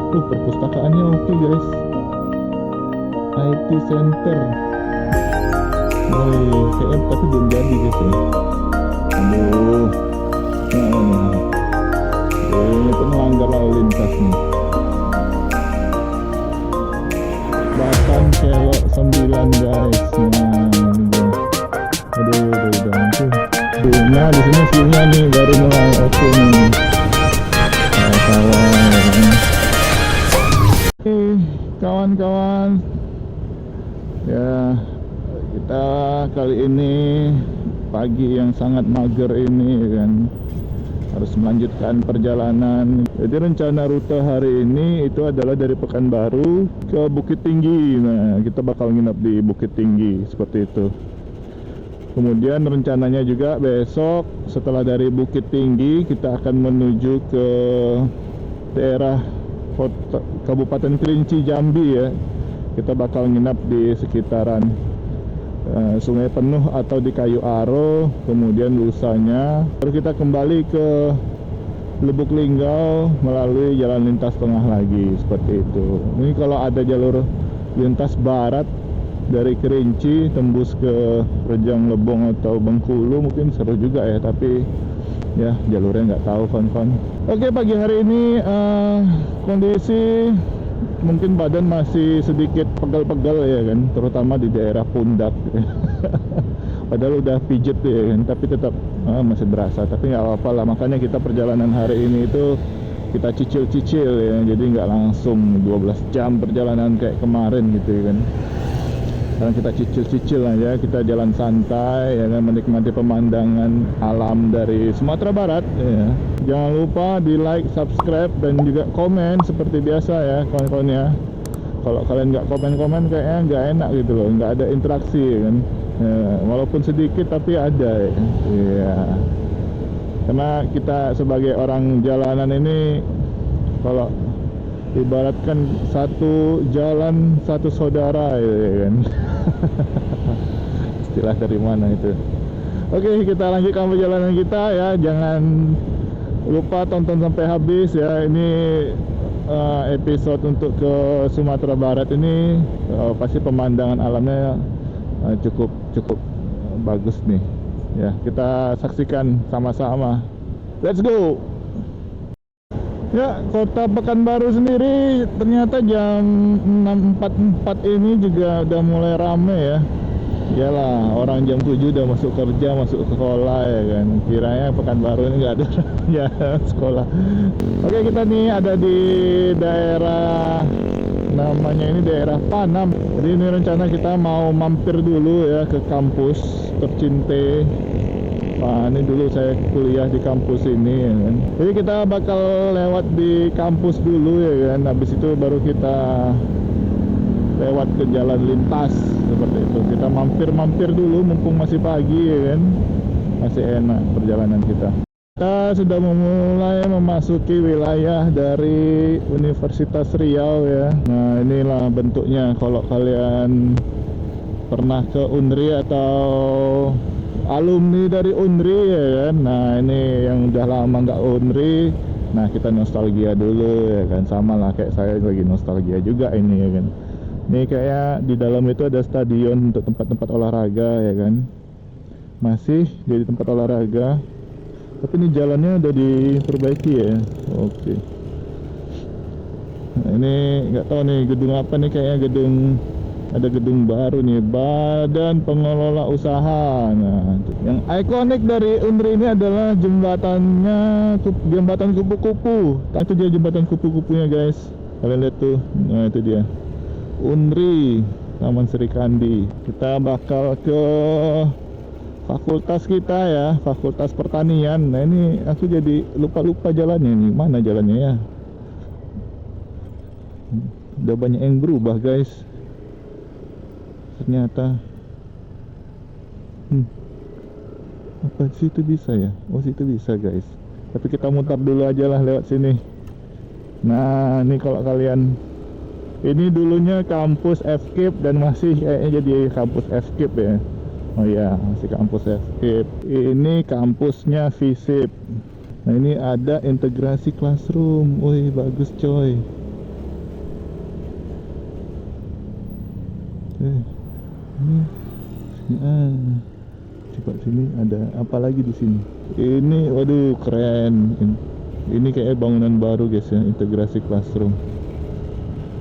Perpustakaannya oke guys. IT Center. Woi, kayaknya tapi belum jadi guys ya. Aduh. Nah, ini pengelanggar lalu lintas nih. Bahkan kelok 9 guys. Aduh, ampun. Nah, di sini view-nya nih baru mulai oke nih. Oke, kawan-kawan. Ya, kita kali ini pagi yang sangat mager ini kan harus melanjutkan perjalanan. Jadi rencana rute hari ini itu adalah dari Pekanbaru ke Bukit Tinggi. Nah, kita bakal nginep di Bukit Tinggi seperti itu. Kemudian rencananya juga besok setelah dari Bukit Tinggi kita akan menuju ke daerah Kabupaten Kerinci, Jambi ya. Kita bakal nginap di sekitaran Sungai Penuh atau di Kayu Aro. Kemudian lusanya baru kita kembali ke Lubuk Linggau melalui jalan lintas tengah lagi seperti itu. Ini kalau ada jalur lintas barat dari Kerinci tembus ke Rejang Lebong atau Bengkulu mungkin seru juga ya, tapi ya jalurnya nggak tahu kawan-kawan. Oke, pagi hari ini kondisi mungkin badan masih sedikit pegal-pegal ya kan, terutama di daerah pundak. Padahal udah pijet ya kan, tapi tetap masih berasa. Tapi nggak apa-apa lah, makanya kita perjalanan hari ini itu kita cicil-cicil ya, jadi nggak langsung 12 jam perjalanan kayak kemarin gitu ya kan. Sekarang kita cicil-cicil aja, kita jalan santai ya kan, menikmati pemandangan alam dari Sumatera Barat ya. Jangan lupa di like, subscribe, dan juga komen seperti biasa ya kawan-kawan ya. Kalau kalian nggak komen-komen kayaknya nggak enak gitu loh, nggak ada interaksi ya kan ya, walaupun sedikit tapi ada ya. Ya. Karena kita sebagai orang jalanan ini, kalau ibaratkan satu jalan satu saudara ya kan. Istilah dari mana itu? Oke, kita lanjutkan perjalanan kita ya. Jangan lupa tonton sampai habis ya. Ini episode untuk ke Sumatera Barat ini pasti pemandangan alamnya cukup bagus nih ya. Kita saksikan sama-sama. Let's go. Ya, kota Pekanbaru sendiri ternyata jam 6.44 ini juga udah mulai rame ya. Iyalah, orang jam 7 udah masuk kerja, masuk sekolah ya kan. Kiranya Pekanbaru ini nggak ada ya sekolah. Oke, kita nih ada di daerah, namanya ini daerah Panam. Jadi ini rencana kita mau mampir dulu ya ke kampus Tercinte. Wah, ini dulu saya kuliah di kampus ini ya kan. Jadi kita bakal lewat di kampus dulu ya kan. Habis itu baru kita lewat ke jalan lintas seperti itu. Kita mampir-mampir dulu mumpung masih pagi ya kan. Masih enak perjalanan kita. Kita sudah memulai memasuki wilayah dari Universitas Riau ya. Nah, inilah bentuknya kalau kalian pernah ke Unri atau alumni dari Unri ya kan. Nah, ini yang udah lama nggak Unri. Nah, kita nostalgia dulu ya kan. Sama lah kayak saya lagi nostalgia juga ini ya kan. Ini kayak di dalam itu ada stadion untuk tempat-tempat olahraga ya kan. Masih jadi tempat olahraga. Tapi ini jalannya udah diperbaiki ya. Oke. Nah, ini nggak tahu nih gedung apa nih, kayaknya ada gedung baru nih, Badan Pengelola Usaha. Nah, yang ikonik dari Unri ini adalah jembatan kupu-kupu. Itu dia jembatan kupu-kupunya guys. Kalian lihat tuh. Nah, itu dia. Unri, Taman Sri Kandi. Kita bakal ke fakultas kita ya, Fakultas Pertanian. Nah, ini aku jadi lupa jalannya nih. Mana jalannya ya? Udah banyak yang berubah guys. Ternyata apa situ bisa ya? Oh, situ bisa guys. Tapi kita mutar dulu aja lah lewat sini. Nah, ini kalau kalian, ini dulunya kampus FKIP dan masih kayaknya jadi kampus FKIP ya. Oh iya, masih kampus FKIP. Ini kampusnya FISIP. Nah, ini ada integrasi classroom. Wih, bagus coy. Ini coba sini ada apa lagi di sini. Ini waduh keren. Ini kayak bangunan baru guys ya, integrasi classroom.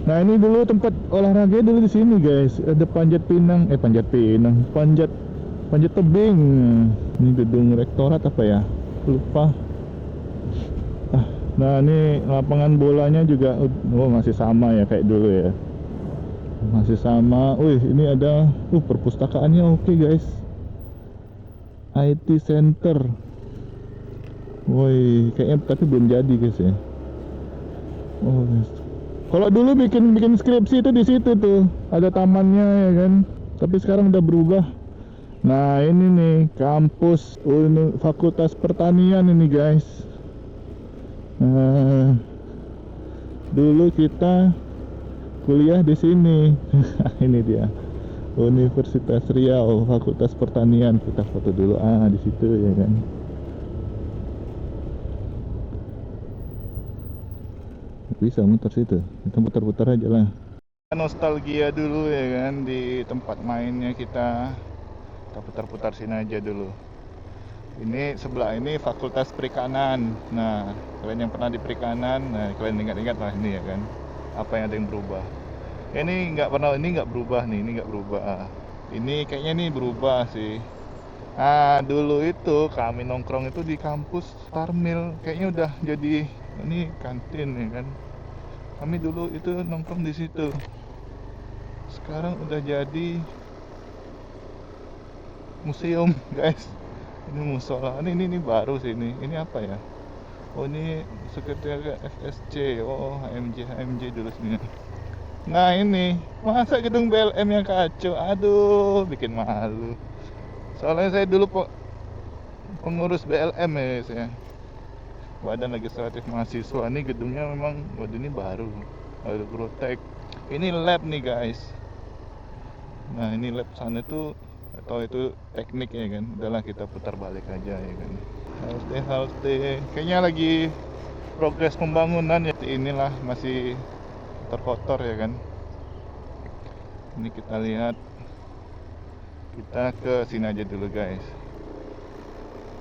Nah ini dulu tempat olahraga dulu di sini guys. Ada panjat pinang, panjat tebing. Ini gedung rektorat apa ya? Lupa. Nah ini lapangan bolanya juga masih sama ya kayak dulu ya. Masih sama. Wih ini ada perpustakaannya oke guys. IT Center. Woi, kayaknya tapi belum jadi guys ya. Oh, guys. Kalau dulu bikin skripsi itu di situ tuh, ada tamannya ya kan. Tapi sekarang udah berubah. Nah, ini nih kampus Fakultas Pertanian ini guys. Dulu kita kuliah di sini. Ini dia. Universitas Riau, Fakultas Pertanian. Kita foto dulu di situ ya kan. Bisa muter situ, kita putar-putar aja lah. Nostalgia dulu ya kan di tempat mainnya kita putar-putar sini aja dulu. Ini sebelah ini Fakultas Perikanan. Nah kalian yang pernah di perikanan, nah kalian ingat-ingat lah ini ya kan, apa yang ada yang berubah. Ini nggak berubah nih, ini nggak berubah. Ini kayaknya nih berubah sih. Dulu itu kami nongkrong itu di kampus Tarmil, kayaknya udah jadi ini kantin ya kan. Kami dulu itu nongkrong di situ. Sekarang udah jadi museum, guys. Ini musola. Ini baru sih ini. Ini apa ya? Oh, ini sekretariat FSC. Oh, HMJ dulu sini. Nah, ini masa gedung BLM yang kacau. Aduh, bikin malu. Soalnya saya dulu pengurus BLM ya saya. Badan Legislatif Mahasiswa. Ini gedungnya memang ini baru, ada Grotek. Ini lab nih guys. Nah ini lab sana tuh atau itu teknik ya kan. Udahlah kita putar balik aja ya kan. Halte kayaknya lagi progres pembangunan ya. Inilah masih terkotor ya kan. Ini kita lihat, kita ke sini aja dulu guys.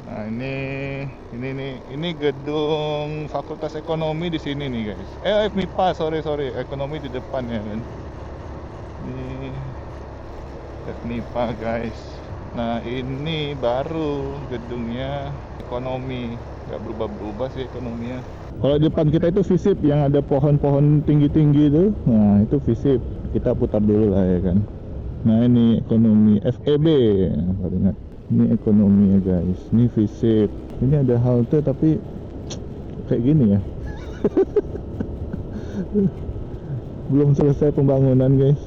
Nah ini gedung Fakultas Ekonomi di sini nih guys. FMIPA, sorry ekonomi di depan ya kan. Ini FMIPA guys. Nah ini baru gedungnya ekonomi, nggak berubah sih ekonominya. Kalau di depan kita itu FISIP yang ada pohon-pohon tinggi-tinggi itu. Nah itu FISIP, kita putar dulu lah ya kan. Nah ini ekonomi FEB, baru ingat. Ini ekonomi ya guys, ini FISIP. Ini ada halte tapi kayak gini ya. Belum selesai pembangunan guys.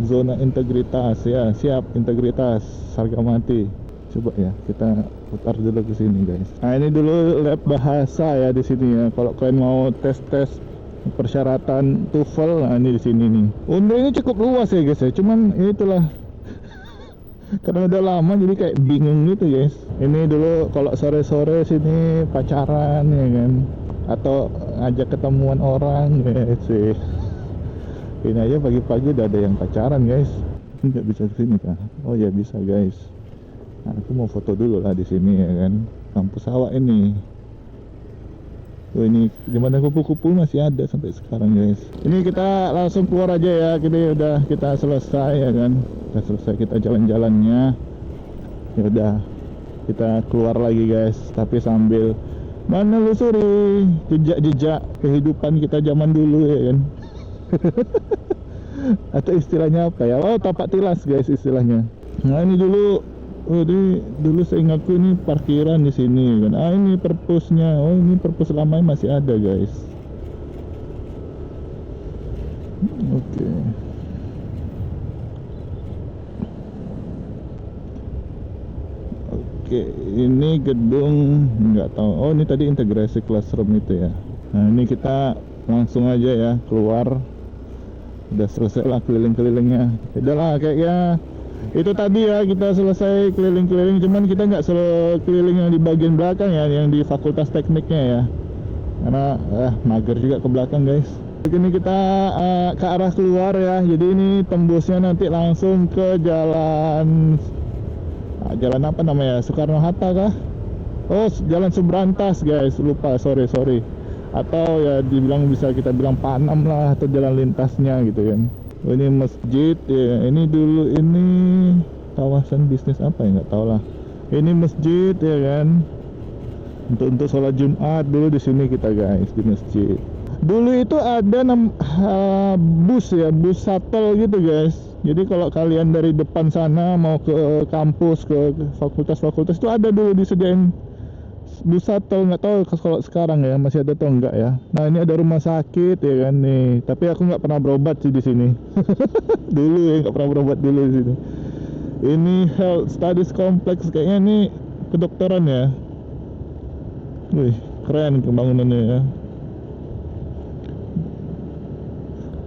Zona integritas ya, siap integritas, harga mati. Coba ya, kita putar dulu ke sini guys. Nah ini dulu lab bahasa ya di sini ya. Kalau kalian mau tes persyaratan TOEFL, nah ini di sini nih. Untuk ini cukup luas ya guys ya. Cuman itulah. Karena udah lama jadi kayak bingung gitu guys. Ini dulu kalau sore-sore sini pacaran ya kan, atau ngajak ketemuan orang guys sih. Ini aja pagi-pagi udah ada yang pacaran guys. Nggak bisa kesini kah? Oh ya bisa guys. Nah, aku mau foto dulu lah di sini ya kan. Kampus Awak ini. Oh ini gimana kupu-kupu masih ada sampai sekarang guys. Ini kita langsung keluar aja ya. Kita selesai ya kan. Kita selesai kita jalan-jalannya. Ya udah kita keluar lagi guys. Tapi sambil menelusuri jejak-jejak kehidupan kita zaman dulu ya kan. Atau istilahnya apa ya? Oh tapak tilas guys istilahnya. Nah ini dulu. Oh dulu saya ingatku ini parkiran di sini kan. Ini perpusnya. Oh ini perpus lamanya masih ada guys. Oke. Oke, ini gedung nggak tahu. Oh ini tadi integrasi classroom itu ya. Nah ini kita langsung aja ya keluar. Udah selesai lah keliling-kelilingnya. Udahlah kayaknya itu tadi ya kita selesai keliling-keliling, cuman kita nggak keliling yang di bagian belakang ya, yang di fakultas tekniknya ya, karena mager juga ke belakang guys. Ini kita ke arah keluar ya. Jadi ini tembusnya nanti langsung ke jalan jalan apa namanya? Soekarno Hatta kah? Oh, jalan Subrantas guys. Lupa, sorry. Atau ya bisa kita bilang Panam lah, atau jalan lintasnya gitu kan. Oh, ini masjid ya. Ini dulu ini kawasan bisnis apa ya, nggak tahu lah. Ini masjid ya kan. Untuk sholat Jumat dulu di sini kita guys, di masjid. Dulu itu ada bus ya, bus shuttle gitu guys. Jadi kalau kalian dari depan sana mau ke kampus, ke fakultas-fakultas itu ada dulu disediain bus shuttle. Nggak tahu kalau sekarang ya masih ada atau enggak ya. Nah ini ada rumah sakit ya kan nih. Tapi aku nggak pernah berobat sih di sini. Dulu ya nggak pernah berobat dulu di sini. Ini Health Studies Complex, kayaknya ini kedokteran ya. Wih, keren pembangunannya ya.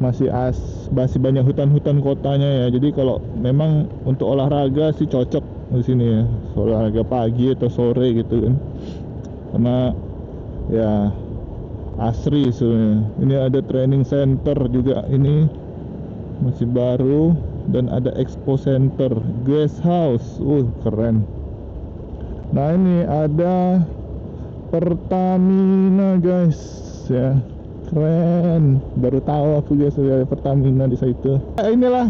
Masih banyak hutan-hutan kotanya ya. Jadi kalau memang untuk olahraga sih cocok di sini ya. Olahraga pagi atau sore gitu kan. Karena ya asri sebenarnya. Ini ada training center juga, ini masih baru, dan ada expo center, guest house. Keren. Nah, ini ada Pertamina guys ya. Keren, baru tahu aku guys ada Pertamina di situ. Inilah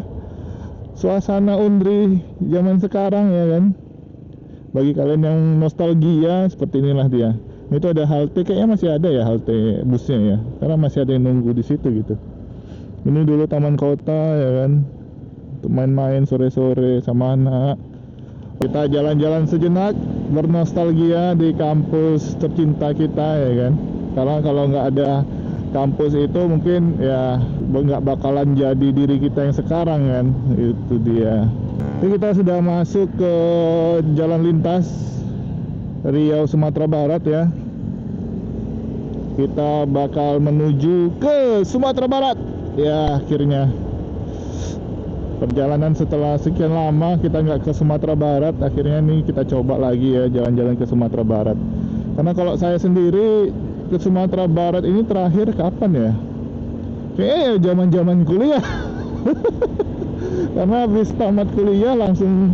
suasana Undri zaman sekarang ya kan. Bagi kalian yang nostalgia, seperti inilah dia. Itu ada halte, kayaknya masih ada ya halte busnya ya, karena masih ada yang nunggu di situ gitu. Ini dulu taman kota ya kan, untuk main-main sore-sore sama anak. Kita jalan-jalan sejenak, bernostalgia di kampus tercinta kita ya kan. Karena kalau nggak ada kampus itu mungkin ya nggak bakalan jadi diri kita yang sekarang kan. Itu dia. Jadi kita sudah masuk ke jalan lintas Riau Sumatera Barat ya. Kita bakal menuju ke Sumatera Barat ya. Akhirnya perjalanan setelah sekian lama kita nggak ke Sumatera Barat, akhirnya nih kita coba lagi ya jalan-jalan ke Sumatera Barat. Karena kalau saya sendiri ke Sumatera Barat ini terakhir kapan ya? Kayaknya ya zaman-zaman kuliah. Karena habis tamat kuliah langsung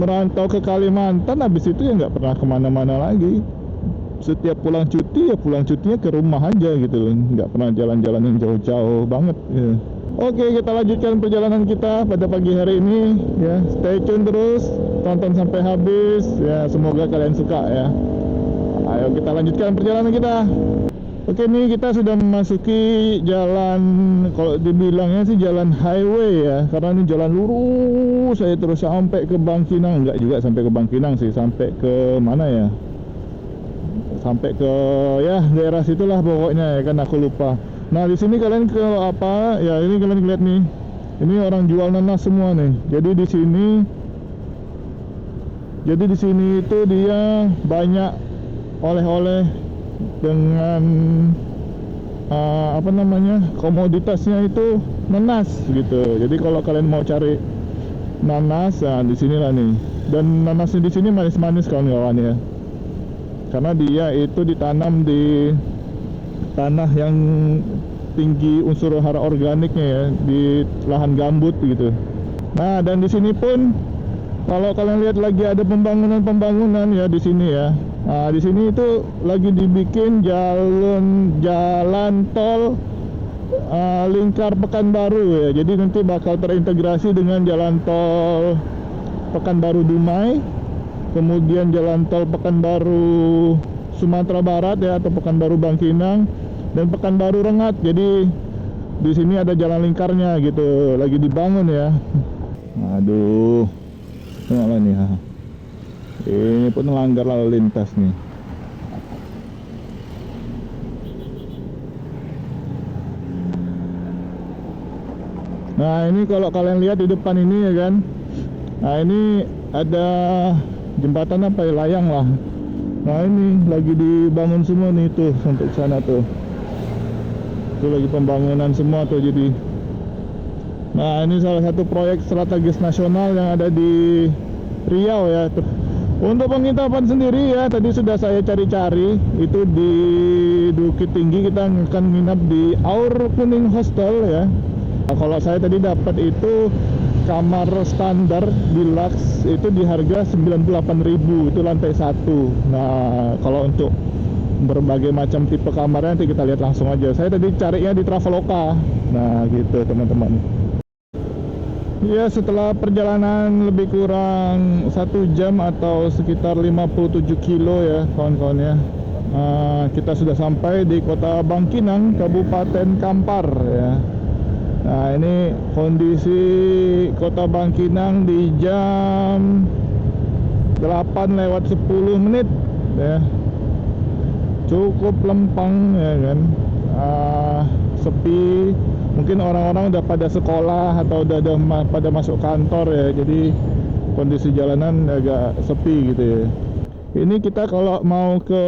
merantau ke Kalimantan, habis itu ya nggak pernah kemana-mana lagi. Setiap pulang cuti ya pulang cutinya ke rumah aja gitu loh, nggak pernah jalan-jalan yang jauh-jauh banget ya. Oke, kita lanjutkan perjalanan kita pada pagi hari ini ya. Stay tune terus, tonton sampai habis ya, semoga kalian suka ya. Ayo kita lanjutkan perjalanan kita. Oke, nih kita sudah memasuki jalan, kalau dibilangnya sih jalan highway ya, karena ini jalan lurus saya terus sampai ke Bangkinang. Enggak juga sampai ke Bangkinang sih, sampai ke mana ya, sampai ke ya daerah situlah pokoknya ya kan, aku lupa. Nah di sini kalian ke apa ya, ini kalian lihat nih, ini orang jual nanas semua nih. Jadi di sini itu dia banyak oleh-oleh dengan apa namanya, komoditasnya itu nanas gitu. Jadi kalau kalian mau cari nanas, nah di sinilah nih. Dan nanasnya di sini manis-manis kawan-kawan ya. Karena dia itu ditanam di tanah yang tinggi unsur hara organiknya ya, di lahan gambut gitu. Nah, dan di sini pun kalau kalian lihat lagi ada pembangunan ya di sini ya. Nah, di sini itu lagi dibikin jalan tol lingkar Pekanbaru ya. Jadi nanti bakal terintegrasi dengan jalan tol Pekanbaru Dumai, kemudian jalan tol Pekanbaru Sumatera Barat ya, atau Pekanbaru Bangkinang, dan Pekanbaru Rengat. Jadi di sini ada jalan lingkarnya gitu, lagi dibangun ya. Aduh, malah nih ha. Ini pun melanggar lalu lintas nih. Nah ini kalau kalian lihat di depan ini ya kan, nah ini ada jembatan apa ya, layang lah. Nah ini lagi dibangun semua nih tuh, untuk sana tuh. Itu lagi pembangunan semua tuh jadi. Nah ini salah satu proyek strategis nasional yang ada di Riau ya. Untuk penginapan sendiri ya, tadi sudah saya cari-cari, itu di di Bukit Tinggi kita akan nginap di Aur Kuning Hostel ya. Kalau saya tadi dapat itu kamar standar deluxe itu di harga 98.000, itu lantai 1. Nah, kalau untuk berbagai macam tipe kamarnya nanti kita lihat langsung aja. Saya tadi carinya di Traveloka. Nah, gitu teman-teman. Ya, setelah perjalanan lebih kurang 1 jam atau sekitar 57 kilo ya kawan-kawan ya, kita sudah sampai di Kota Bangkinang, Kabupaten Kampar ya. Nah, ini kondisi Kota Bangkinang di jam 8:10 ya. Cukup lempeng ya kan. Sepi. Mungkin orang-orang udah pada sekolah atau udah pada masuk kantor ya. Jadi kondisi jalanan agak sepi gitu ya. Ini kita kalau mau ke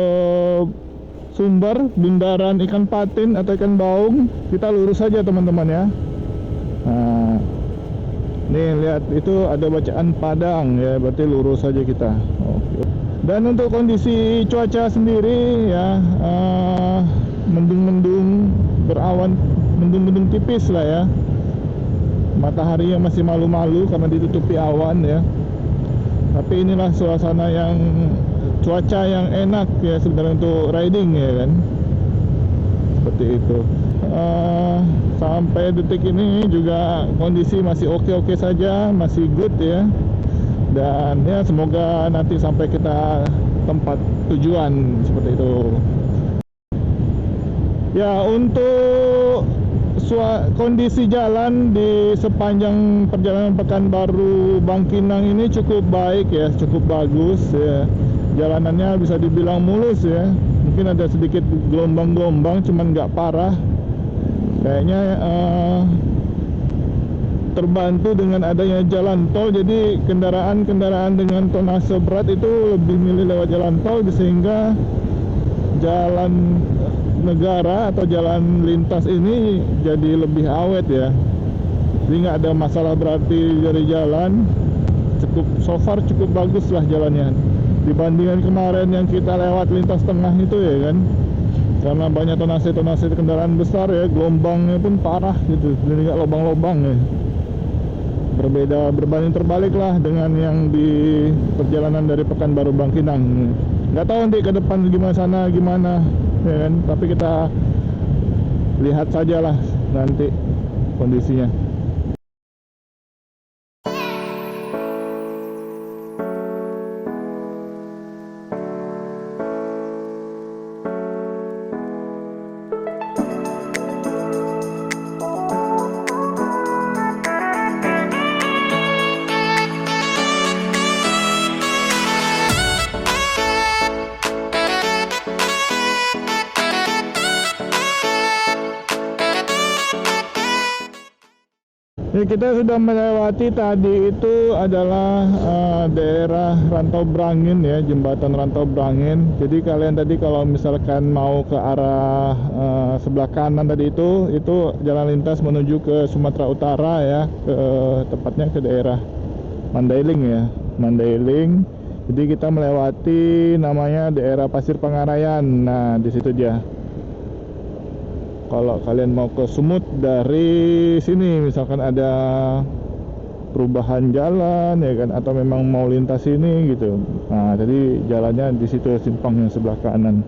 Sumber, bundaran ikan patin atau ikan baung, kita lurus saja teman-teman ya. Nah, nih lihat itu ada bacaan Padang ya, berarti lurus saja kita. Oke. Dan untuk kondisi cuaca sendiri ya, mendung-mendung, berawan, mendung-mendung tipis lah ya. Matahari yang masih malu-malu karena ditutupi awan ya. Tapi inilah suasana yang cuaca yang enak ya sebenarnya untuk riding ya kan. Seperti itu. Sampai detik ini juga kondisi masih oke-oke saja, masih good ya. Dan ya semoga nanti sampai kita tempat tujuan seperti itu. Ya, untuk kondisi jalan di sepanjang perjalanan Pekanbaru Bangkinang ini cukup baik ya, cukup bagus ya. Jalanannya bisa dibilang mulus ya. Mungkin ada sedikit gelombang-gelombang, cuman nggak parah. Kayaknya terbantu dengan adanya jalan tol, jadi kendaraan-kendaraan dengan tonase berat itu lebih milih lewat jalan tol, sehingga jalan negara atau jalan lintas ini jadi lebih awet ya. Jadi nggak ada masalah berarti dari jalan. Cukup so far cukup bagus lah jalannya dibandingkan kemarin yang kita lewat lintas tengah itu ya kan. Karena banyak tonase kendaraan besar ya, gelombangnya pun parah gitu, jadi nggak lobang-lobang ya. Berbanding terbalik lah dengan yang di perjalanan dari Pekanbaru Bangkinang. Nggak tahu nanti ke depan gimana ya kan, tapi kita lihat sajalah nanti kondisinya. Ya, kita sudah melewati tadi itu adalah daerah Rantau Brangin ya, jembatan Rantau Brangin. Jadi kalian tadi kalau misalkan mau ke arah sebelah kanan tadi itu jalan lintas menuju ke Sumatera Utara ya, tepatnya ke daerah Mandailing ya, Mandailing. Jadi kita melewati namanya daerah Pasir Pangarayan. Nah, di situ dia. Kalau kalian mau ke Sumut dari sini, misalkan ada perubahan jalan ya kan, atau memang mau lintas sini gitu. Nah, jadi jalannya di situ, simpang yang sebelah kanan.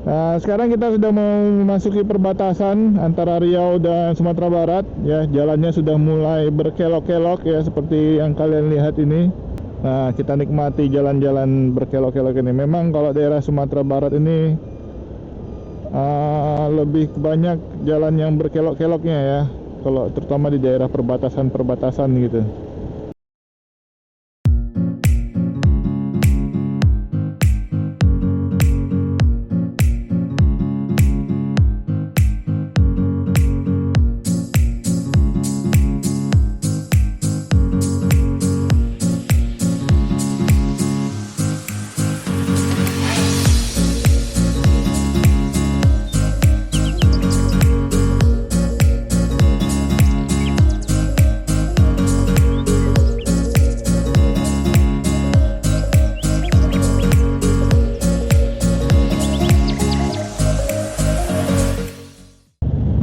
Nah, sekarang kita sudah mau memasuki perbatasan antara Riau dan Sumatera Barat ya. Jalannya sudah mulai berkelok-kelok ya, seperti yang kalian lihat ini. Nah, kita nikmati jalan-jalan berkelok-kelok ini. Memang kalau daerah Sumatera Barat ini lebih banyak jalan yang berkelok-keloknya ya, kalau terutama di daerah perbatasan gitu.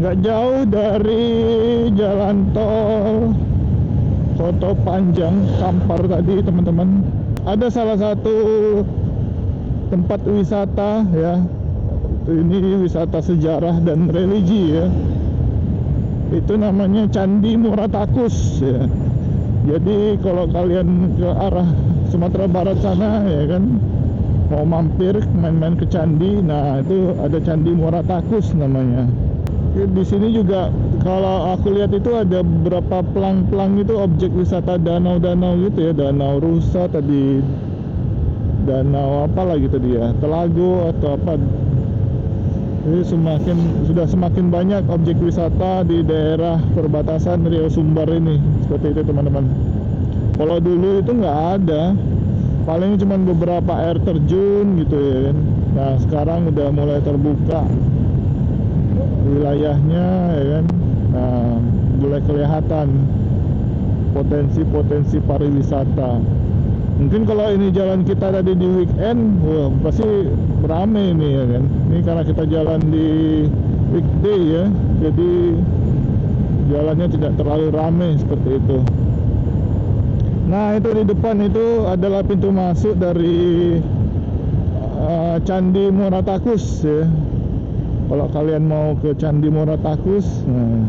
nggak jauh dari jalan tol Soto Panjang Kampar tadi teman-teman, ada salah satu tempat wisata ya. Ini wisata sejarah dan religi ya. Itu namanya Candi Muratakus ya. Jadi kalau kalian ke arah Sumatera Barat sana ya kan, mau mampir main-main ke candi, nah itu ada Candi Muratakus namanya. Di sini juga kalau aku lihat itu ada beberapa pelang-pelang itu objek wisata danau-danau gitu ya, Danau Rusa tadi, danau apa lagi tadi ya, Telago atau apa. Jadi sudah semakin banyak objek wisata di daerah perbatasan Riau Sumbar ini, seperti itu teman-teman. Kalau dulu itu nggak ada, paling cuma beberapa air terjun gitu ya kan. Nah sekarang udah mulai terbuka wilayahnya ya kan. Nah mulai kelihatan potensi-potensi pariwisata. Mungkin kalau ini jalan kita tadi di weekend, wah pasti rame ini ya kan. Ini karena kita jalan di weekday ya, jadi jalannya tidak terlalu rame seperti itu. Nah itu di depan itu adalah pintu masuk dari Candi Muratakus ya. Kalau kalian mau ke Candi Muratakus, nah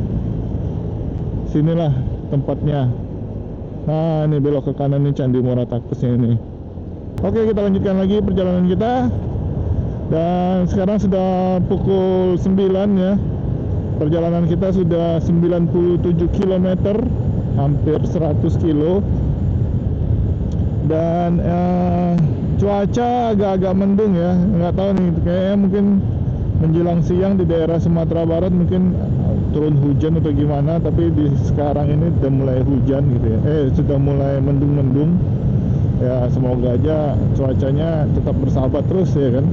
sinilah tempatnya. Nah ini belok ke kanan nih Candi Muratakusnya ini. Oke, kita lanjutkan lagi perjalanan kita. Dan sekarang sudah pukul 9 ya. Perjalanan kita sudah 97 km, hampir 100 kilo. Dan cuaca agak-agak mendung ya. Nggak tahu nih, kayaknya mungkin menjelang siang di daerah Sumatera Barat mungkin turun hujan atau gimana, tapi di sekarang ini udah mulai hujan gitu ya. Sudah mulai mendung-mendung. Ya semoga aja cuacanya tetap bersahabat terus ya kan.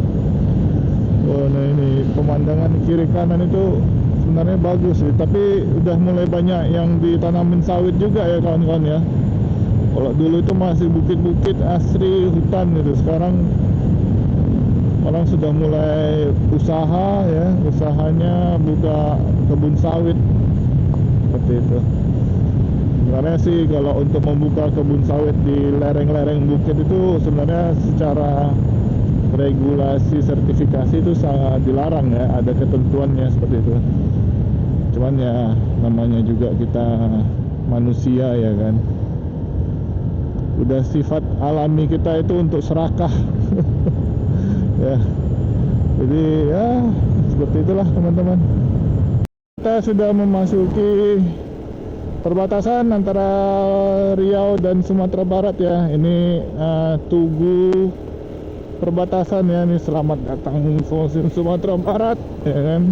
Oh, nah ini pemandangan kiri kanan itu sebenarnya bagus sih, tapi udah mulai banyak yang ditanamin sawit juga ya kawan-kawan ya. Kalau dulu itu masih bukit-bukit asri hutan gitu, sekarang orang sudah mulai usaha ya, usahanya buka kebun sawit seperti itu. Sebenarnya sih kalau untuk membuka kebun sawit di lereng-lereng bukit itu sebenarnya secara regulasi sertifikasi itu sangat dilarang ya, ada ketentuannya seperti itu. Cuman ya namanya juga kita manusia ya kan, udah sifat alami kita itu untuk serakah. Ya, jadi ya seperti itulah teman-teman. Kita sudah memasuki perbatasan antara Riau dan Sumatera Barat ya. Ini Tugu perbatasan ya. Ini selamat datang Sumatera Barat ya kan.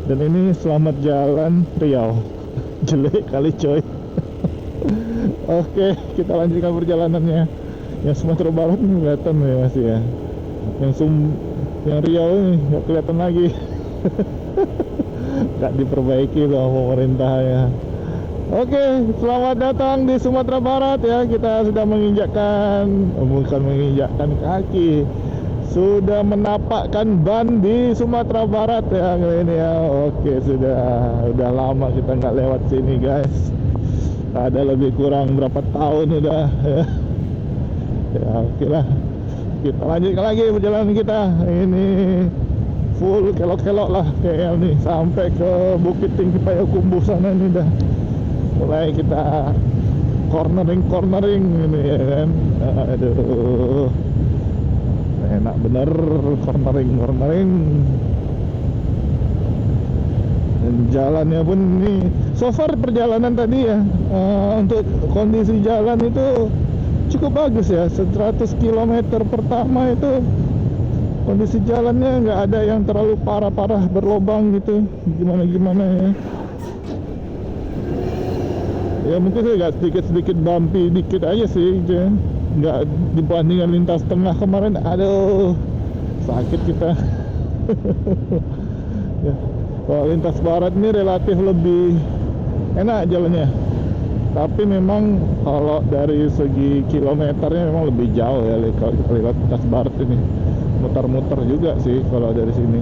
Dan ini selamat jalan Riau. Jelek kali coy. Oke, kita lanjutkan perjalanannya. Yang Sumatera Barat ini kelihatan ya masih ya. Yang Riau ini nggak kelihatan lagi. Nggak diperbaiki loh pemerintah ya. Oke, selamat datang di Sumatera Barat ya. Kita sudah bukan menginjakkan kaki, sudah menapakkan ban di Sumatera Barat ya kali ini ya. Oke, udah lama kita nggak lewat sini guys. Ada lebih kurang berapa tahun udah ya. Ya oke lah, kita lanjutkan lagi perjalanan kita. Ini full kelok-kelok lah KL nih, sampai ke Bukit Tinggi Payakumbuh sana ini dah mulai kita cornering ini ya kan. Aduh, enak bener cornering. Dan jalannya pun ini so far perjalanan tadi ya, untuk kondisi jalan itu cukup bagus ya. 100 km pertama itu kondisi jalannya nggak ada yang terlalu parah-parah berlobang gitu, gimana ya. Ya mungkin sih nggak sedikit bumpy dikit aja sih, nggak dibandingkan lintas tengah kemarin. Aduh, sakit kita. Ya, kalau lintas barat ini relatif lebih enak jalannya, tapi memang kalau dari segi kilometernya memang lebih jauh ya kalau kita lewat lintas barat ini. Muter-muter juga sih kalau dari sini.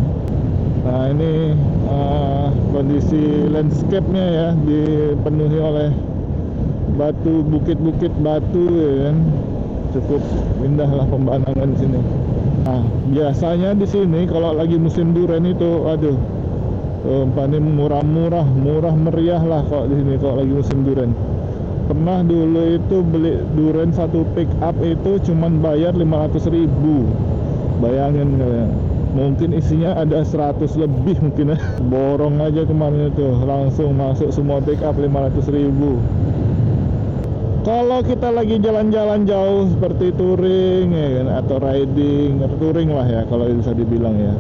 Nah ini sisi landscape-nya ya dipenuhi oleh batu, bukit-bukit batu ya kan. Cukup indah lah pemandangan di sini. Nah, biasanya di sini kalau lagi musim durian itu, aduh, paling murah meriah lah kalau di sini kalau lagi musim durian. Pernah dulu itu beli durian satu pick up itu cuman bayar 500.000. Bayangin kalian. Mungkin isinya ada 100 lebih mungkin ya. Borong aja kemarin itu langsung masuk semua pick up 500.000. Kalau kita lagi jalan-jalan jauh seperti touring ya kan, atau riding atau touring lah ya kalau bisa dibilang ya,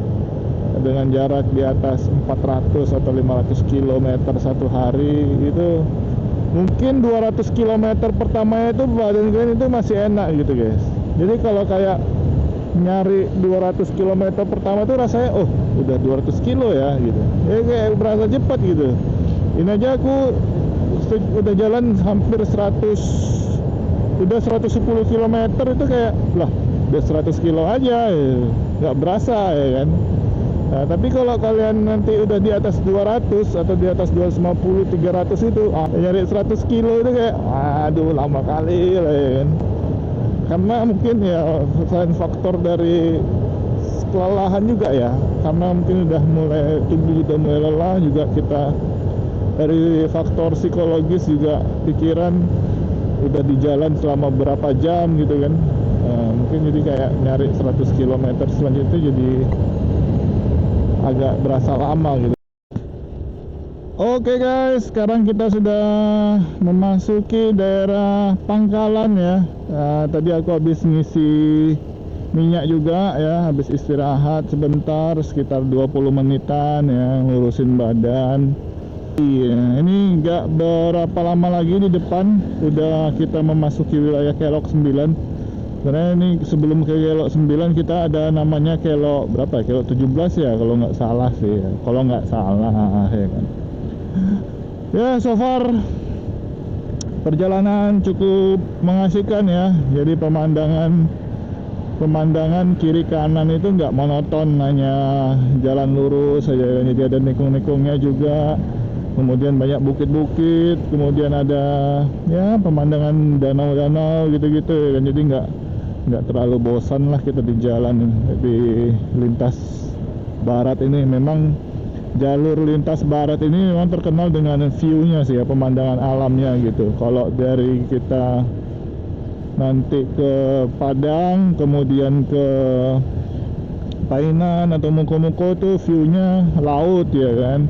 dengan jarak di atas 400 atau 500 km satu hari, itu mungkin 200 km pertama itu badan kalian itu masih enak gitu guys. Jadi kalau kayak nyari 200 km pertama tuh rasanya oh udah 200 kilo ya gitu, ya kayak berasa cepat gitu. Ini aja aku udah jalan hampir 110 km itu kayak lah udah 100 kilo aja ya, nggak berasa ya kan. Nah, tapi kalau kalian nanti udah di atas 200 atau di atas 250, 300 itu nyari 100 kilo itu kayak aduh lama kali lah ya kan. Karena mungkin ya selain faktor dari kelelahan juga ya, karena mungkin udah mulai tubuh udah mulai lelah juga, kita dari faktor psikologis juga, pikiran udah di jalan selama berapa jam gitu kan. Mungkin jadi kayak nyari 100 km selanjutnya jadi agak berasa lama gitu. Oke guys, sekarang kita sudah memasuki daerah Pangkalan ya. Tadi aku habis ngisi minyak juga ya, habis istirahat sebentar sekitar 20 menitan ya, ngurusin badan. Iya, ini nggak berapa lama lagi di depan udah kita memasuki wilayah Kelok 9. Karena ini sebelum ke Kelok 9 kita ada namanya Kelok berapa? Kelok 17 ya kalau nggak salah sih ya. Kalau nggak salah ya kan. Ya, so far perjalanan cukup mengasihkan ya. Jadi pemandangan kiri kanan itu nggak monoton, hanya jalan lurus saja. Jadi ada nikung-nikungnya juga. Kemudian banyak bukit-bukit, kemudian ada ya pemandangan danau-danau gitu-gitu kan. Jadi nggak terlalu bosan lah kita di jalan di lintas barat ini. Memang jalur lintas barat ini memang terkenal dengan view-nya sih ya, pemandangan alamnya gitu. Kalau dari kita nanti ke Padang kemudian ke Painan atau Muko-Muko tuh view-nya laut ya kan.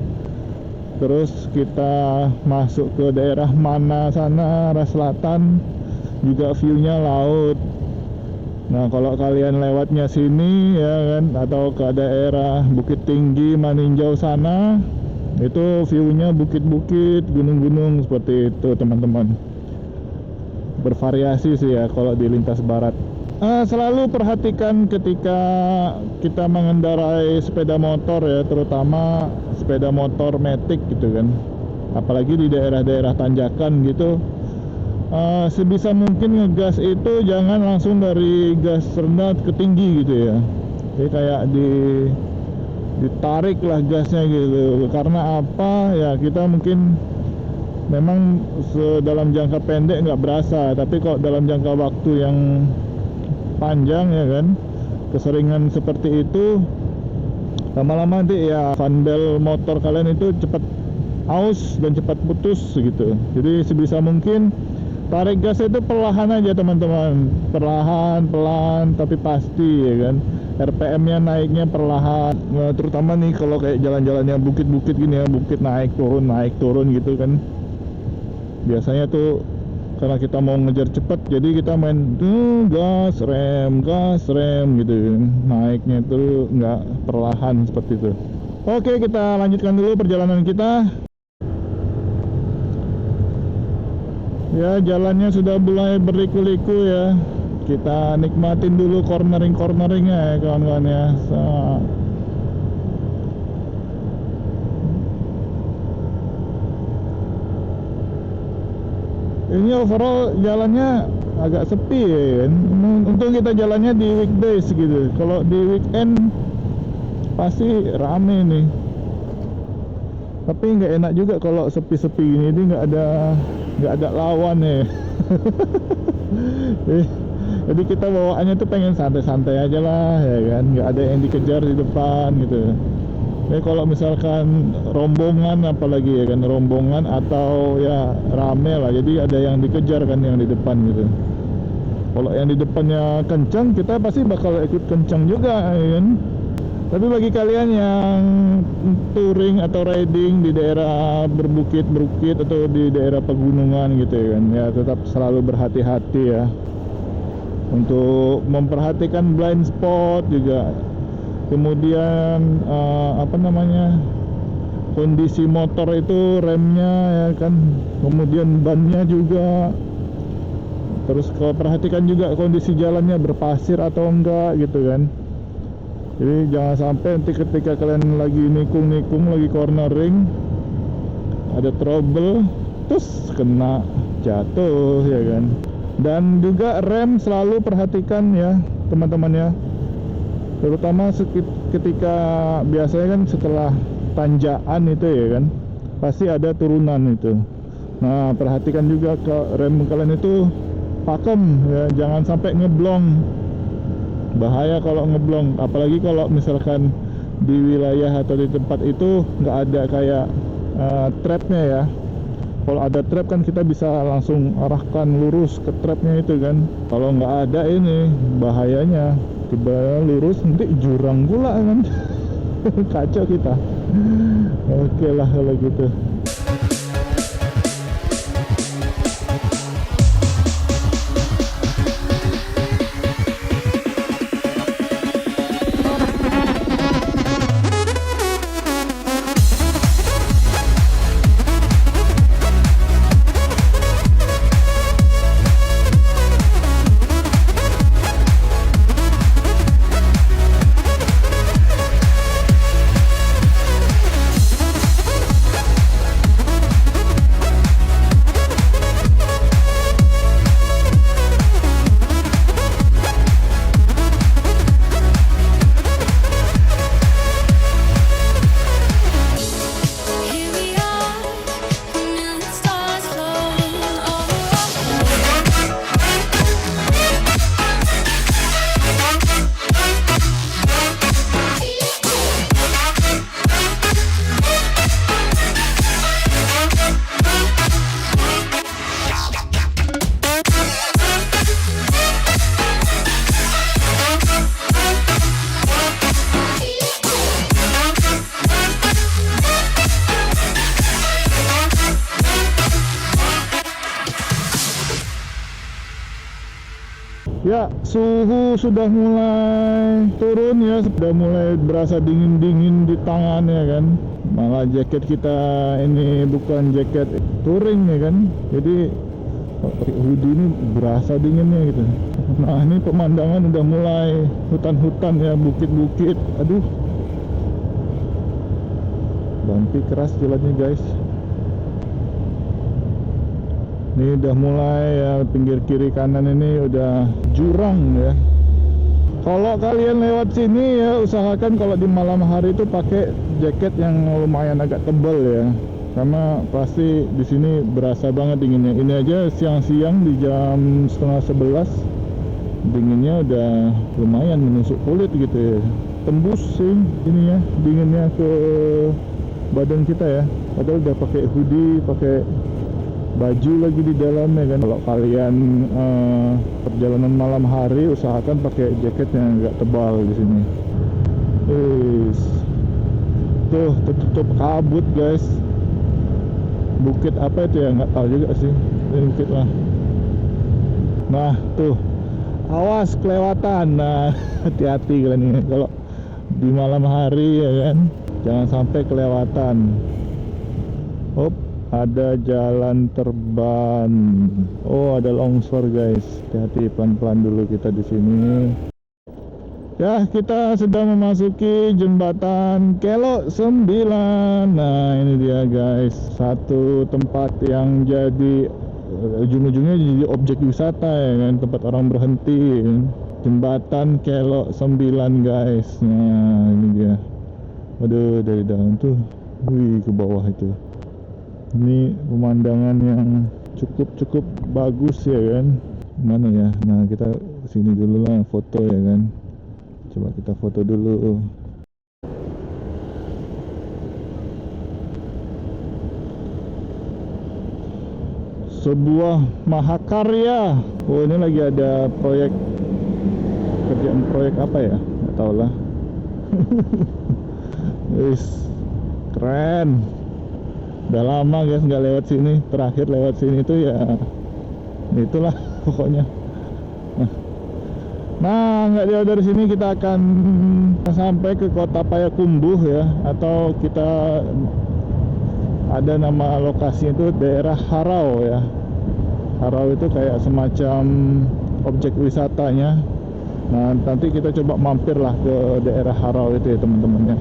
Terus kita masuk ke daerah mana sana, arah selatan, juga view-nya laut. Nah, kalau kalian lewatnya sini ya kan, atau ke daerah Bukit Tinggi, Maninjau sana, itu view-nya bukit-bukit, gunung-gunung seperti itu teman-teman. Bervariasi sih ya kalau di lintas barat. Selalu perhatikan ketika kita mengendarai sepeda motor ya, terutama sepeda motor matic gitu kan, apalagi di daerah-daerah tanjakan gitu. Sebisa mungkin ngegas itu jangan langsung dari gas rendah ke tinggi gitu ya. Jadi kayak ditarik lah gasnya gitu. Karena apa ya, kita mungkin memang dalam jangka pendek nggak berasa, tapi kok dalam jangka waktu yang panjang ya kan, keseringan seperti itu, lama-lama nanti ya vandel motor kalian itu cepat aus dan cepat putus gitu. Jadi sebisa mungkin tarik gas itu perlahan aja teman-teman, perlahan pelan tapi pasti ya kan. RPM-nya naiknya perlahan. Nah, terutama nih kalau kayak jalan-jalan yang bukit-bukit gini ya, bukit naik turun gitu kan. Biasanya tuh karena kita mau ngejar cepet, jadi kita main gas rem gitu. Naiknya tuh nggak perlahan seperti itu. Oke, kita lanjutkan dulu perjalanan kita. Ya, jalannya sudah mulai berliku-liku ya. Kita nikmatin dulu cornering-corneringnya ya kawan-kawan ya. Ini overall jalannya agak sepi ya kan? Untung kita jalannya di weekdays gitu. Kalau di weekend pasti rame nih. Tapi nggak enak juga kalau sepi-sepi gini, ini nggak ada lawan ya. Jadi kita bawaannya tuh pengen santai-santai aja lah ya kan, nggak ada yang dikejar di depan gitu. Kalau misalkan rombongan, apalagi ya kan, rombongan atau ya rame lah, jadi ada yang dikejar kan yang di depan gitu. Kalau yang di depannya kencang, kita pasti bakal ikut kencang juga ya kan. Tapi bagi kalian yang touring atau riding di daerah berbukit-bukit atau di daerah pegunungan gitu ya kan, ya tetap selalu berhati-hati ya, untuk memperhatikan blind spot juga. Kemudian kondisi motor itu, remnya ya kan, kemudian bannya juga. Terus kalau perhatikan juga kondisi jalannya berpasir atau enggak gitu kan. Jadi jangan sampai nanti ketika kalian lagi nikung-nikung, lagi cornering, ada trouble, terus kena jatuh ya kan. Dan juga rem selalu perhatikan ya teman-teman ya, terutama ketika biasanya kan setelah tanjakan itu ya kan, pasti ada turunan itu. Nah perhatikan juga ke rem kalian itu pakem ya, jangan sampai ngeblong. Bahaya kalau ngeblong, apalagi kalau misalkan di wilayah atau di tempat itu nggak ada kayak trapnya ya. Kalau ada trap kan kita bisa langsung arahkan lurus ke trapnya itu kan. Kalau nggak ada, ini bahayanya, tiba lurus nanti jurang pula kan. Kacau kita. Oke lah kalau gitu. Ya, suhu sudah mulai turun ya, sudah mulai berasa dingin-dingin di tangan ya kan. Malah jaket kita ini bukan jaket touring ya kan, jadi pakai hoodie ini berasa dinginnya gitu. Nah ini pemandangan udah mulai hutan-hutan ya, bukit-bukit. Aduh, bumpy keras jalannya guys. Ini udah mulai ya, pinggir kiri kanan ini udah jurang ya. Kalau kalian lewat sini ya, usahakan kalau di malam hari itu pakai jaket yang lumayan agak tebal ya, karena pasti di sini berasa banget dinginnya. Ini aja siang-siang di jam 10:30 dinginnya udah lumayan menusuk kulit gitu ya, tembus sih ini ya dinginnya ke badan kita ya. Padahal udah pakai hoodie, pakai baju lagi di dalamnya kan. Kalau kalian perjalanan malam hari, usahakan pakai jaket yang agak tebal di sini. Tuh tertutup kabut guys. Bukit apa itu ya, nggak tahu juga sih. Ini bukit lah. Nah tuh, awas kelewatan. Nah hati-hati kalian ini kalau di malam hari ya kan, jangan sampai kelewatan. Hop, ada jalan terban. Oh, ada longsor guys. Hati-hati, pelan-pelan dulu kita di sini. Ya, kita sudah memasuki jembatan Kelok 9. Nah, ini dia guys, satu tempat yang jadi ujung-ujungnya jadi objek wisata ya kan, tempat orang berhenti. Jembatan Kelok 9 guys. Nah, ini dia. Waduh, dari dalam tuh Wih, ke bawah itu. Ini pemandangan yang cukup bagus ya kan. Mana ya? Nah, kita sini dulu lah foto ya kan. Coba kita foto dulu. Sebuah mahakarya. Oh, ini lagi ada proyek, kerjaan proyek apa ya? Nggak tahu lah. Wis, keren. Udah lama guys nggak lewat sini. Terakhir lewat sini tuh ya itulah pokoknya. Nah, nggak jauh dari sini kita akan sampai ke kota Payakumbuh ya, atau kita ada nama lokasinya itu daerah Harau ya. Harau itu kayak semacam objek wisatanya. Nah, nanti kita coba mampir lah ke daerah Harau itu ya teman-teman ya.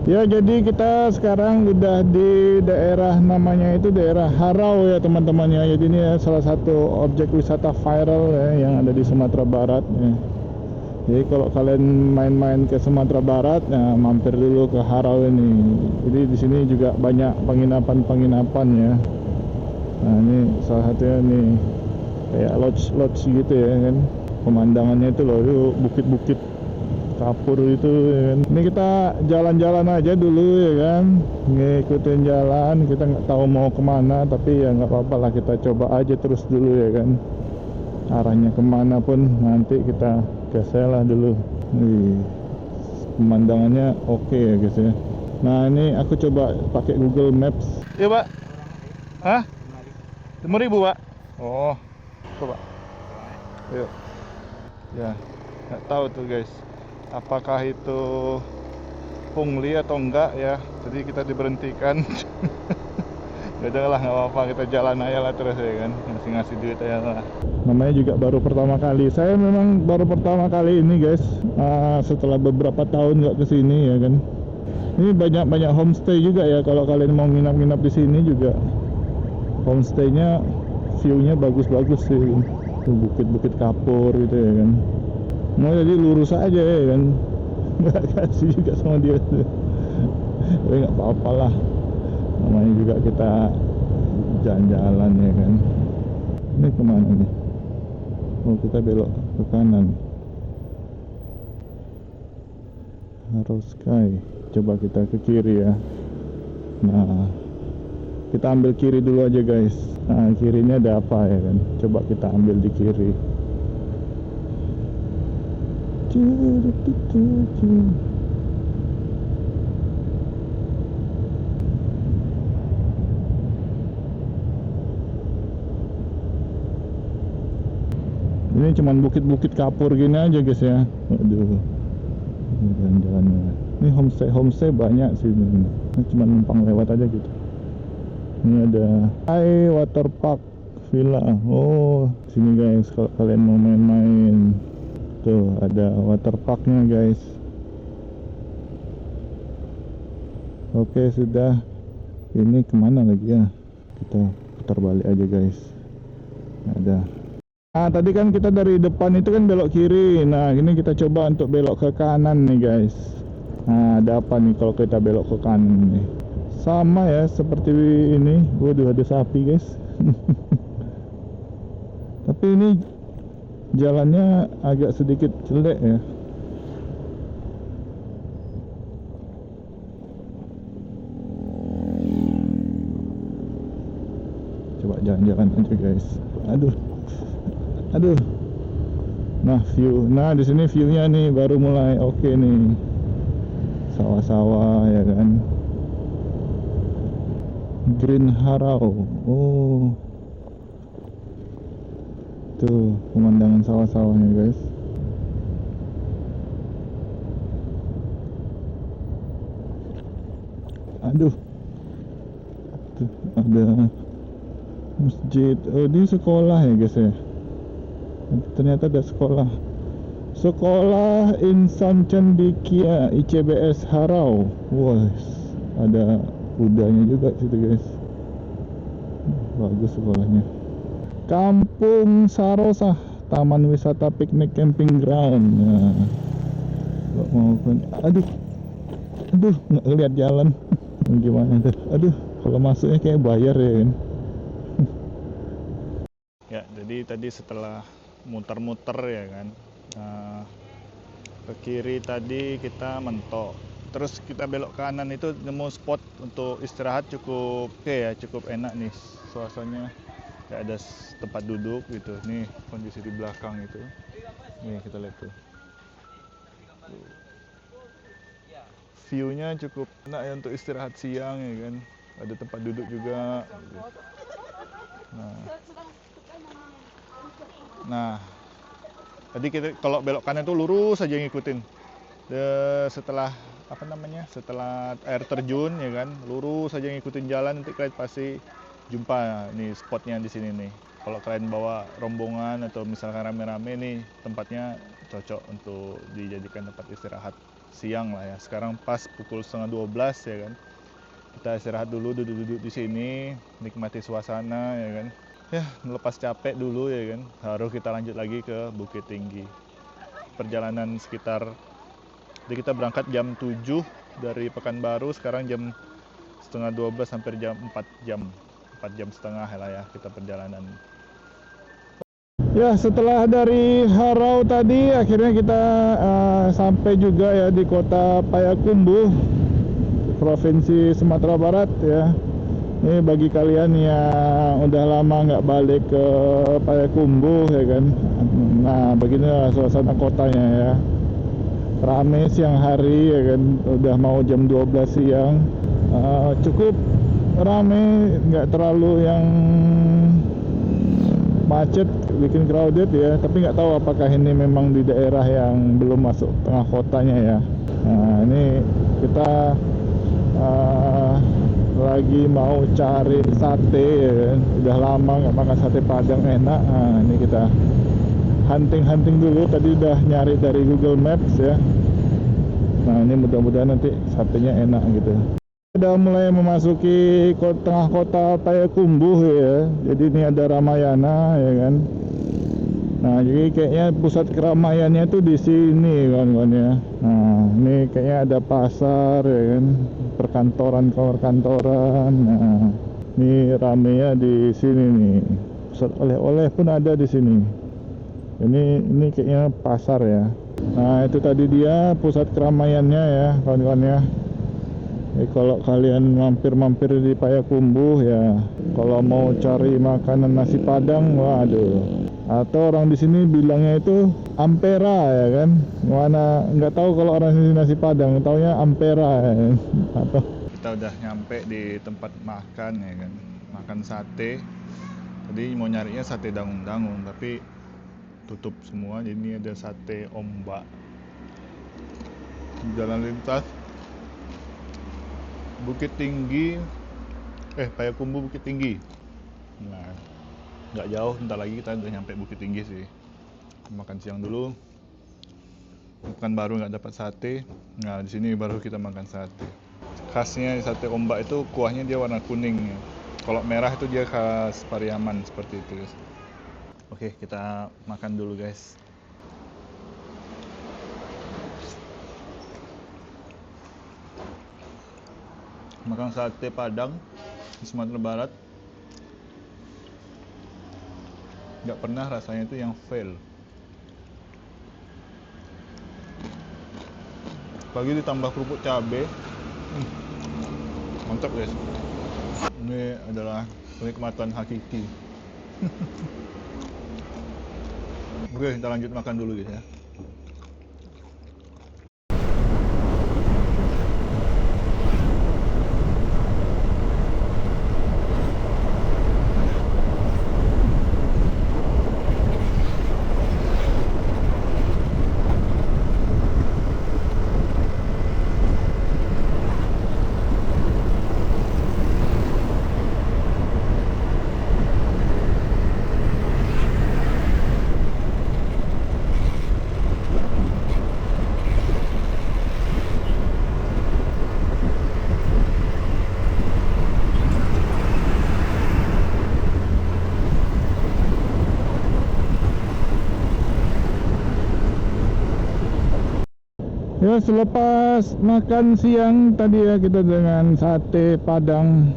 Ya, jadi kita sekarang udah di daerah, namanya itu daerah Harau ya teman-teman ya. Jadi ini salah satu objek wisata viral ya, yang ada di Sumatera Barat ya. Jadi kalau kalian main-main ke Sumatera Barat, ya mampir dulu ke Harau ini. Jadi di sini juga banyak penginapan-penginapan ya. Nah, ini salah satunya nih, kayak lodge gitu ya kan. Pemandangannya itu loh, itu bukit-bukit kapur itu ya kan. Ini kita jalan-jalan aja dulu ya kan, ngikutin jalan. Kita nggak tahu mau kemana, tapi ya nggak apa-apa lah, kita coba aja terus dulu ya kan. Arahnya kemana pun nanti kita gaselah dulu. Wih, pemandangannya oke ya guys ya. Nah, ini aku coba pakai Google Maps. Iya Pak. Hah? 5.000 Pak. Oh, coba. Yuk. Ya, nggak tahu tuh guys, apakah itu pungli atau enggak ya, jadi kita diberhentikan. Ya udahlah, nggak apa-apa, kita jalan aja lah terus ya kan, ngasih duit aja lah. Namanya juga baru pertama kali, saya memang baru pertama kali ini guys, setelah beberapa tahun nggak kesini ya kan. Ini banyak homestay juga ya, kalau kalian mau nginap-nginap di sini juga homestaynya view-nya bagus-bagus sih, bukit-bukit kapur gitu ya kan. Mau jadi lurus aja ya kan, nggak kasih juga sama dia. Tapi nggak apa-apa lah, namanya juga kita jalan-jalan ya kan. Ini kemana nih? Oh, kita belok ke kanan. Harrow Sky. Coba kita ke kiri ya. Nah, kita ambil kiri dulu aja guys. Nah, kirinya ada apa ya kan? Coba kita ambil di kiri. Ini cuman bukit-bukit kapur gini aja guys ya. Aduh, jalan-jalannya. Ini homestay banyak sih. Ini cuma numpang lewat aja gitu. Ini ada Hai Water Park Villa. Oh, sini guys kalau kalian mau main-main. Tuh ada water parknya guys. Oke, sudah. Ini kemana lagi ya? Kita putar balik aja guys. Ada. Nah, tadi kan kita dari depan itu kan belok kiri. Nah, ini kita coba untuk belok ke kanan nih guys. Nah, ada apa nih kalau kita belok ke kanan nih? Sama ya seperti ini. Waduh, ada sapi guys. Tapi ini jalannya agak sedikit jelek ya. Coba jalan-jalan aja guys. Aduh. Nah, view. Nah, di sini view-nya nih baru mulai oke nih. Sawah-sawah ya kan. Green Harrow. Oh. Tuh pemandangan sawah-sawahnya guys. Aduh. Tuh ada masjid. Oh, ini sekolah ya guys ya. Ternyata ada sekolah Insan Cendikia ICBS Harrow. Wah, ada kudanya juga situ guys. Bagus sekolahnya. Kampung Sarosah, Taman Wisata Piknik Camping Ground. Nah, mau kan? Aduh, nggak lihat jalan. Gimana tuh? Aduh, kalau masuknya kayak bayar ya kan? Ya, jadi tadi setelah muter-muter ya kan, ke kiri tadi kita mentok, terus kita belok kanan itu nemu spot untuk istirahat cukup oke ya, cukup enak nih suasananya. Kayak ada tempat duduk gitu. Nih kondisi di belakang itu. Nih kita lihat tuh. View-nya cukup enak ya untuk istirahat siang ya kan. Ada tempat duduk juga. Nah, tadi kita kalau belok kanan tuh lurus aja ngikutin. Setelah setelah air terjun ya kan, lurus aja ngikutin jalan, nanti kalian pasti jumpa nih spotnya di sini nih. Kalau kalian bawa rombongan atau misalkan rame-rame nih, tempatnya cocok untuk dijadikan tempat istirahat siang lah ya. Sekarang pas pukul 11:30 ya kan. Kita istirahat dulu, duduk-duduk di sini, nikmati suasana ya kan. Ya, melepas capek dulu ya kan. Baru kita lanjut lagi ke Bukit Tinggi. Perjalanan sekitar, jadi kita berangkat jam 7 dari Pekanbaru, sekarang jam 11:30 hampir jam 4 jam setengah lah ya kita perjalanan. Ya, setelah dari Harrow tadi akhirnya kita sampai juga ya di kota Payakumbuh, Provinsi Sumatera Barat ya. Ini bagi kalian yang udah lama nggak balik ke Payakumbuh ya kan. Nah, beginilah suasana kotanya ya. Rame siang hari ya kan, udah mau jam 12 siang. Cukup rame, nggak terlalu yang macet, bikin crowded ya. Tapi nggak tahu apakah ini memang di daerah yang belum masuk tengah kotanya ya. Nah, ini Kita lagi mau cari sate ya kan. Udah lama nggak makan sate Padang enak. Nah, ini kita hunting dulu. Tadi udah nyari dari Google Maps ya. Nah, ini mudah-mudahan nanti satenya enak gitu. Udah mulai memasuki tengah kota Payakumbuh ya. Jadi ini ada Ramayana ya kan. Nah, jadi kayaknya pusat keramaiannya itu di sini kawan-kawan ya. Nah, ini kayaknya ada pasar ya kan, perkantoran. Nah, ini ramenya di sini nih. Pusat oleh-oleh pun ada di sini. Ini kayaknya pasar ya. Nah, itu tadi dia pusat keramaiannya ya kawan-kawan ya. Kalau kalian mampir-mampir di Payakumbuh ya, kalau mau cari makanan nasi Padang, waduh. Atau orang di sini bilangnya itu Ampera ya kan. Mana nggak tahu kalau orang sini nasi Padang, taunya Ampera ya kan? Atau kita udah nyampe di tempat makan ya kan, makan sate. Tadi mau nyarinya sate dangung-dangung tapi tutup semua. Jadi ini ada sate ombak. Jalan lintas Bukit Tinggi, Payakumbuh Bukit Tinggi. Nah, nggak jauh, bentar lagi kita udah nyampe Bukit Tinggi sih. Makan siang dulu. Makan baru nggak dapat sate. Nah, di sini baru kita makan sate. Khasnya sate ombak itu kuahnya dia warna kuning. Kalau merah itu dia khas Pariaman seperti itu, guys. Oke, kita makan dulu, guys. Makan sate Padang di Sumatera Barat, nggak pernah rasanya itu yang fail. Pagi ditambah kerupuk cabe, mantap guys. Ini adalah kenikmatan hakiki. Oke, kita lanjut makan dulu guys ya. Ya, selepas makan siang tadi ya kita dengan sate Padang,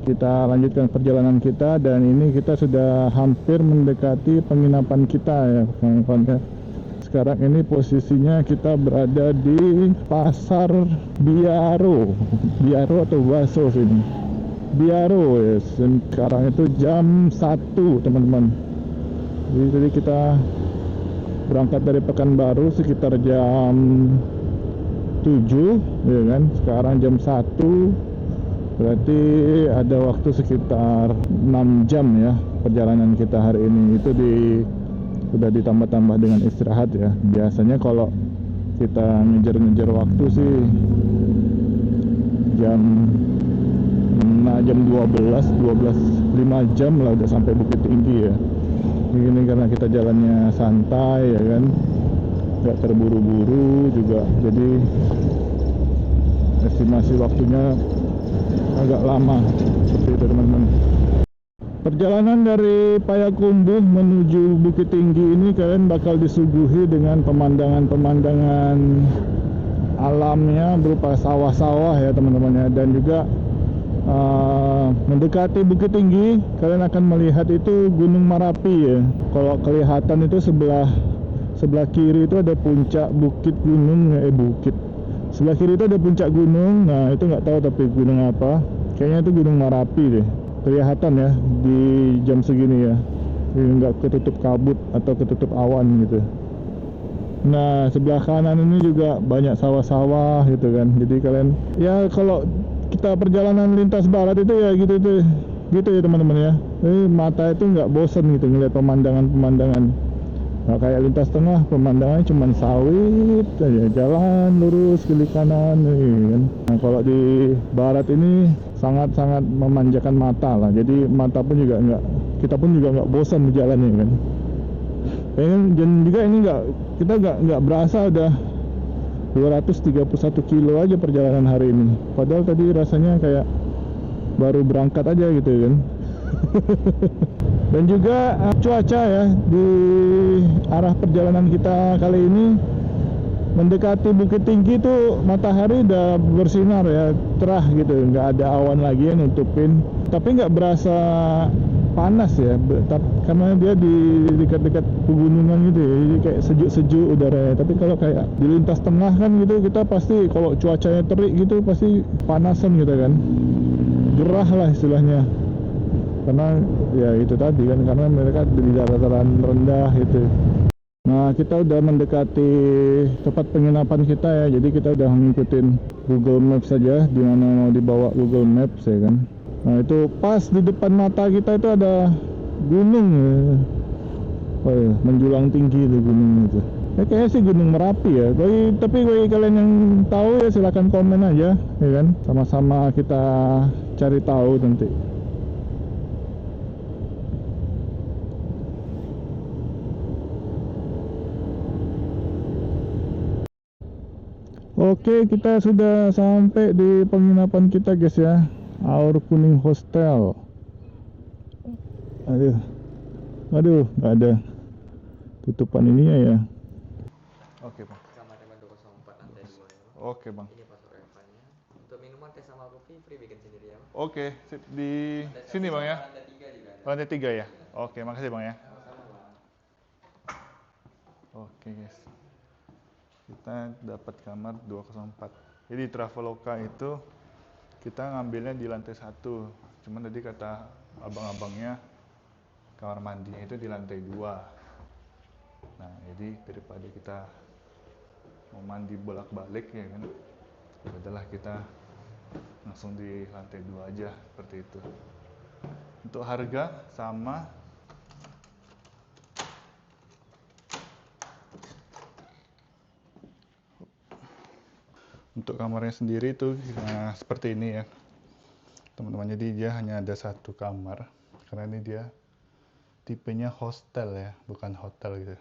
kita lanjutkan perjalanan kita dan ini kita sudah hampir mendekati penginapan kita ya kawan-kawan ya. Sekarang ini posisinya kita berada di Pasar Biaro atau Baso sini. Biaro ya. Sekarang itu jam 1 teman-teman. Jadi tadi kita berangkat dari Pekanbaru sekitar jam 7 ya kan. Sekarang jam 1, berarti ada waktu sekitar 6 jam ya perjalanan kita hari ini. Itu udah ditambah-tambah dengan istirahat ya. Biasanya kalau kita ngejar-ngejar waktu sih jam 12, 5 jam lah udah sampai Bukit Tinggi ya. Ini karena kita jalannya santai ya kan, nggak terburu-buru juga, jadi estimasi waktunya agak lama seperti itu teman-teman. Perjalanan dari Payakumbuh menuju Bukit Tinggi ini kalian bakal disuguhi dengan pemandangan-pemandangan alamnya berupa sawah-sawah ya teman-teman ya, dan juga mendekati Bukit Tinggi kalian akan melihat itu Gunung Marapi ya. Kalau kelihatan itu sebelah kiri itu ada puncak bukit gunung sebelah kiri itu ada puncak gunung. Nah itu nggak tahu tapi gunung apa, kayaknya itu Gunung Marapi deh, kelihatan ya di jam segini ya. Nggak ketutup kabut atau ketutup awan gitu. Nah sebelah kanan ini juga banyak sawah-sawah gitu kan. Jadi kalian ya kalau kita perjalanan lintas barat itu ya gitu ya teman-teman ya. Jadi mata itu nggak bosan gitu ngeliat pemandangan Nggak kayak lintas tengah, pemandangannya cuma sawit aja, jalan lurus kiri kanan kan. Nah kalau di barat ini sangat-sangat memanjakan mata lah, jadi mata pun juga nggak, kita pun juga nggak bosan di jalannya kan. Dan juga ini kita nggak berasa udah 231 kilo aja perjalanan hari ini, padahal tadi rasanya kayak baru berangkat aja gitu kan. Dan juga cuaca ya di arah perjalanan kita kali ini mendekati Bukit Tinggi itu matahari udah bersinar ya, cerah gitu, nggak ada awan lagi yang nutupin, tapi nggak berasa panas ya, karena dia di dekat-dekat pegunungan gitu ya, jadi kayak sejuk-sejuk udaranya. Tapi kalau kayak di lintas tengah kan gitu, kita pasti kalau cuacanya terik gitu pasti panasan gitu kan, gerah lah istilahnya, karena ya itu tadi kan, karena mereka di dataran rendah gitu. Nah kita udah mendekati tempat penginapan kita ya, jadi kita udah ngikutin Google Maps saja di mana mau dibawa Google Maps ya kan. Nah itu pas di depan mata kita itu ada gunung ya. Oh, ya, menjulang tinggi itu gunung itu. Kayaknya sih Gunung Merapi ya. Tapi bagi kalian yang tahu ya silahkan komen aja ya kan. Sama-sama kita cari tahu nanti. Oke, kita sudah sampai di penginapan kita guys ya, Aur Kuning Hostel. Aduh, nggak ada tutupan ininya ya. Oke bang. Sama teman 204 lantai 2 ya. Oke bang. Ini password wifi-nya. Untuk minuman teh sama kopi free bikin sendiri ya. Oke, sip. Di sini bang ya. Lantai 3 juga ada. Lantai 3 ya. Oke, makasih bang ya. Sama-sama bang. Oke guys, kita dapat kamar 204. Jadi Traveloka itu kita ngambilnya di lantai 1. Cuman tadi kata abang-abangnya kamar mandinya itu di lantai 2. Nah jadi daripada kita mau mandi bolak-balik ya kan, ya udahlah kita langsung di lantai 2 aja, seperti itu. Untuk harga sama. Untuk kamarnya sendiri itu seperti ini ya teman-teman, jadi dia hanya ada satu kamar karena ini dia tipenya hostel ya, bukan hotel gitu.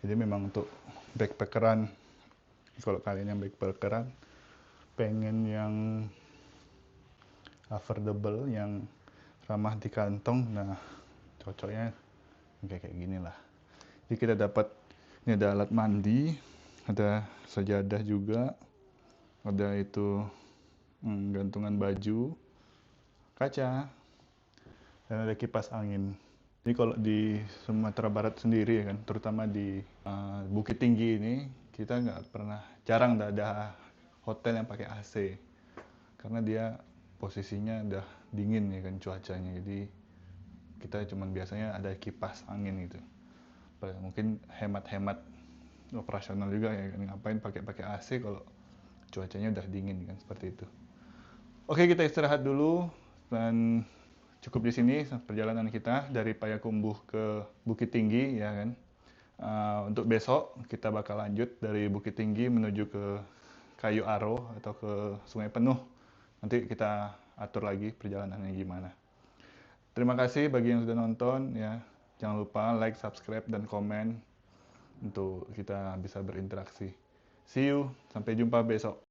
Jadi memang untuk backpackeran, kalau kalian yang backpackeran pengen yang affordable, yang ramah di kantong, nah cocoknya kayak gini lah. Jadi kita dapat, ini ada alat mandi, ada sajadah juga, ada itu gantungan baju, kaca, dan ada kipas angin. Jadi kalau di Sumatera Barat sendiri ya kan, terutama di Bukit Tinggi ini, kita jarang ada hotel yang pakai AC, karena dia posisinya udah dingin ya kan cuacanya. Jadi kita cuman biasanya ada kipas angin gitu. Mungkin hemat-hemat operasional juga ya kan, ngapain pakai AC kalau cuacanya udah dingin kan, seperti itu. Oke, kita istirahat dulu dan cukup di sini perjalanan kita dari Payakumbuh ke Bukit Tinggi ya kan. Untuk besok kita bakal lanjut dari Bukit Tinggi menuju ke Kayu Aro atau ke Sungai Penuh. Nanti kita atur lagi perjalanannya gimana. Terima kasih bagi yang sudah nonton ya. Jangan lupa like, subscribe, dan komen untuk kita bisa berinteraksi. See you, sampai jumpa besok.